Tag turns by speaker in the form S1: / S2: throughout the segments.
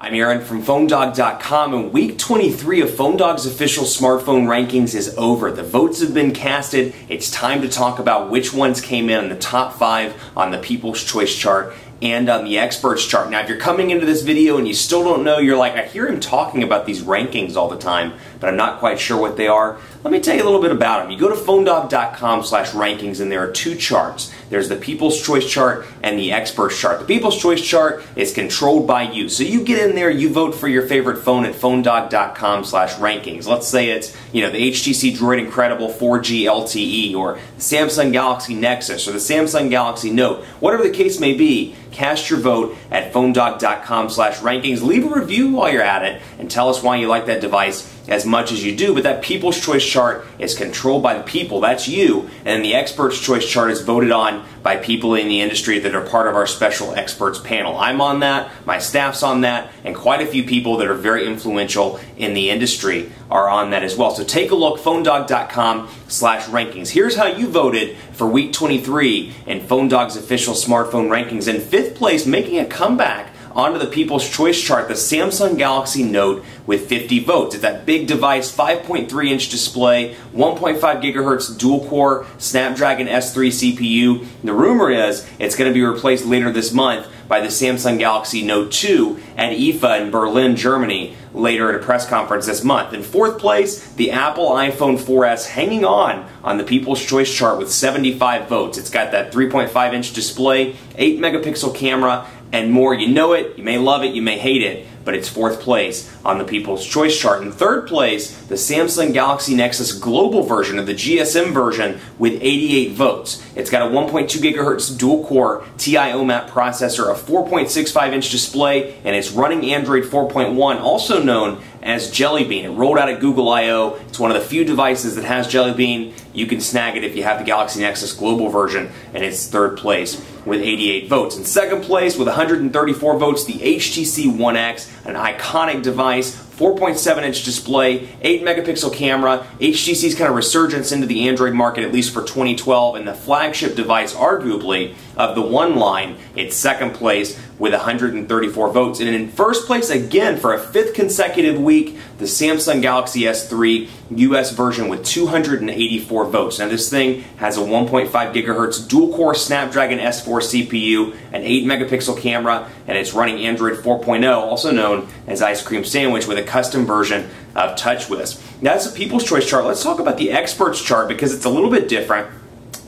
S1: I'm Aaron from PhoneDog.com, and week 23 of PhoneDog's official smartphone rankings is over. The votes have been casted. It's time to talk about which ones came in the top 5 on the People's Choice chart and on the experts chart. Now, if you're coming into this video and you still don't know, you're like, I hear him talking about these rankings all the time, but I'm not quite sure what they are. Let me tell you a little bit about them. You go to PhoneDog.com/rankings, and there are two charts. There's the People's Choice chart and the experts chart. The People's Choice chart is controlled by you. So you get in there, you vote for your favorite phone at PhoneDog.com/rankings. Let's say it's, the HTC DROID Incredible 4G LTE, or the Samsung Galaxy Nexus, or the Samsung Galaxy Note. Whatever the case may be, cast your vote at PhoneDog.com/rankings. Leave a review while you're at it and tell us why you like that device as much as you do. But that People's Choice chart is controlled by the people. That's you. And then the Experts Choice chart is voted on by people in the industry that are part of our special experts panel. I'm on that, my staff's on that, and quite a few people that are very influential in the industry are on that as well. So take a look, PhoneDog.com/rankings. Here's how you voted for week 23 in PhoneDog's official smartphone rankings. In 5th place, making a comeback onto the People's Choice chart, the Samsung Galaxy Note with 50 votes. It's that big device, 5.3-inch display, 1.5 gigahertz dual-core Snapdragon S3 CPU. The rumor is it's going to be replaced later this month by the Samsung Galaxy Note 2 at IFA in Berlin, Germany, later at a press conference this month. In 4th place, the Apple iPhone 4S hanging on the People's Choice chart with 75 votes. It's got that 3.5-inch display, 8-megapixel camera, and more. You know it, you may love it, you may hate it, but it's 4th place on the People's Choice chart. In 3rd place, the Samsung Galaxy Nexus global version of the GSM version with 88 votes. It's got a 1.2 gigahertz dual-core TI-OMAP processor, a 4.65-inch display, and it's running Android 4.1, also known as Jelly Bean. It rolled out at Google I/O. It's one of the few devices that has Jelly Bean. You can snag it if you have the Galaxy Nexus global version, and it's 3rd place with 88 votes. In 2nd place with 134 votes, the HTC One X, an iconic device, 4.7-inch display, 8-megapixel camera, HTC's kind of resurgence into the Android market, at least for 2012, and the flagship device, arguably, of the One line. It's 2nd place with 134 votes. And in 1st place, again, for a 5th consecutive week, the Samsung Galaxy S3 US version with 284 votes. Now, this thing has a 1.5 gigahertz dual-core Snapdragon S4 CPU, an 8-megapixel camera, and it's running Android 4.0, also known as Ice Cream Sandwich, with a custom version of TouchWiz. That's the People's Choice chart. Let's talk about the Experts chart because it's a little bit different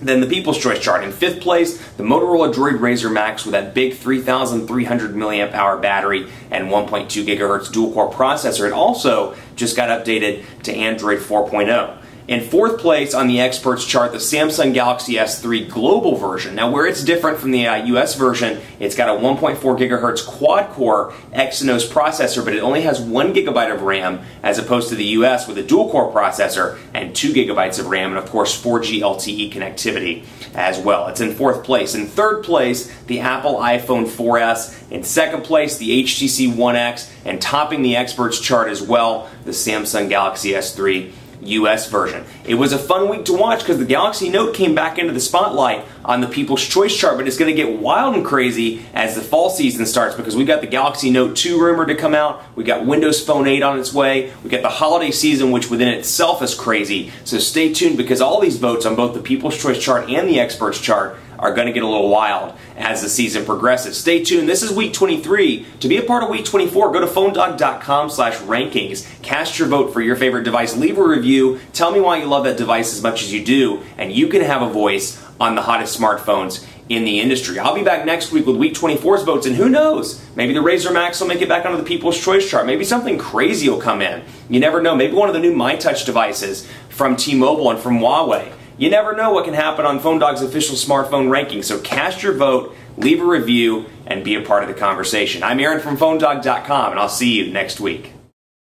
S1: than the People's Choice chart. In 5th place, the Motorola DROID RAZR MAXX with that big 3,300 milliamp hour battery and 1.2 gigahertz dual-core processor. It also just got updated to Android 4.0. In 4th place on the Experts chart, the Samsung Galaxy S3 global version. Now, where it's different from the US version, it's got a 1.4 gigahertz quad-core Exynos processor, but it only has 1 gigabyte of RAM as opposed to the US with a dual-core processor and 2 gigabytes of RAM, and of course 4G LTE connectivity as well. It's in 4th place. In 3rd place, the Apple iPhone 4S. In 2nd place, the HTC One X, and topping the Experts chart as well, the Samsung Galaxy S3 US version. It was a fun week to watch because the Galaxy Note came back into the spotlight on the People's Choice chart, but it's going to get wild and crazy as the fall season starts because we got the Galaxy Note 2 rumored to come out, we got Windows Phone 8 on its way, we got the holiday season, which within itself is crazy. So stay tuned because all these votes on both the People's Choice chart and the Experts chart are going to get a little wild as the season progresses. Stay tuned. This is week 23. To be a part of week 24, go to PhoneDog.com/rankings. Cast your vote for your favorite device. Leave a review. Tell me why you love that device as much as you do, and you can have a voice on the hottest smartphones in the industry. I'll be back next week with week 24's votes, and who knows? Maybe the RAZR MAXX will make it back onto the People's Choice chart. Maybe something crazy will come in. You never know. Maybe one of the new MyTouch devices from T-Mobile and from Huawei. You never know what can happen on PhoneDog's official smartphone ranking, so cast your vote, leave a review, and be a part of the conversation. I'm Aaron from PhoneDog.com, and I'll see you next week.